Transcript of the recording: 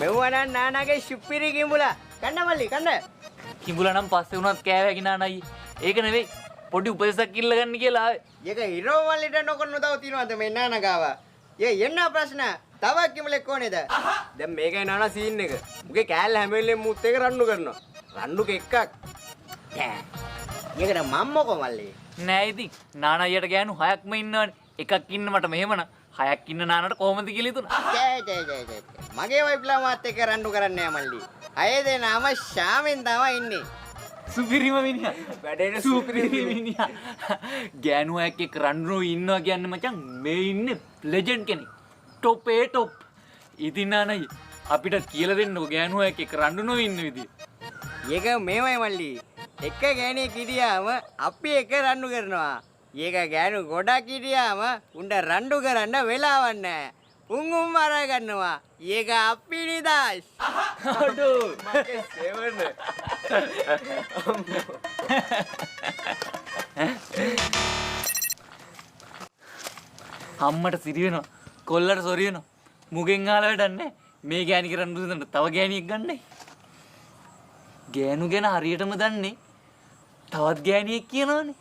මෙව්වනම් නානාගේ ශුප්පිරි කිඹුලා. කන්න මල්ලි කන්න. කිඹුලා නම් පස්සේ වුණත් කෑවැකි නානයි. ඒක නෙවෙයි. පොඩි උපදේශයක් ඉල්ල ගන්න කියලා ආවේ. ඒක හිරෝ මල්ලිට නොකරන තව තියනවාද මේ නානා ගාව? එන්න ප්‍රශ්න. තවත් කිඹුලෙක් ඕනේද? දැන් මේකයි නානා සීන් එක. මුගේ කෑල්ල හැම වෙලෙම මුත් එක රණ්ඩු කරනවා. රණ්ඩුක එකක්. ඒකට මම්මකෝ මල්ලි. නෑ ඉතින් නානයියට ගෑනු 6ක්ම ඉන්නවනේ. එකක් ඉන්න මට මෙහෙමන 6ක් ඉන්න නානට කොහොමද කියලා හිතුණා. මගේ වයිෆ්ලා මාත් එක්ක රණ්ඩු කරන්නේ නෑ මල්ලි. අය දෙනාම ශාමෙන් තමයි ඉන්නේ. සුපිරිම මිනිහා. වැඩේට සුපිරිම මිනිහා. ගෑනු 6ක් එක්ක රණ්ඩු ඉන්නවා කියන්නේ මචං මේ ඉන්නේ ලෙජන්ඩ් කෙනෙක්. টොප් ඒ টොප්. ඉතින් නානයි අපිට කියලා දෙන්නකෝ ගෑනු 6ක් එක්ක රණ්ඩු නොවි ඉන්න විදිය. ඒක මේවයි මල්ලි. එක ගෑණියෙක් හිටියාම අපි එක රණ්ඩු කරනවා. ඒක ගෑනු ගොඩක් හිටියාම උණ්ඩ රණ්ඩු කරන්න වෙලාවක් නැහැ. උන් මරා ගන්නවා. ඒක අපි නිදාස්. අඩෝ මගේ සෙවන. අම්මට සිරි වෙනවා. කොල්ලට සොරි වෙනවා. මුගෙන් ආලා වැඩක් නැහැ. මේ ගෑණි කරන් දුන්න තව ගෑණියෙක් ගන්නයි. ගෑනු ගැන හරියටම දන්නේ තවත් ගෑණියෙක් කියනවනේ.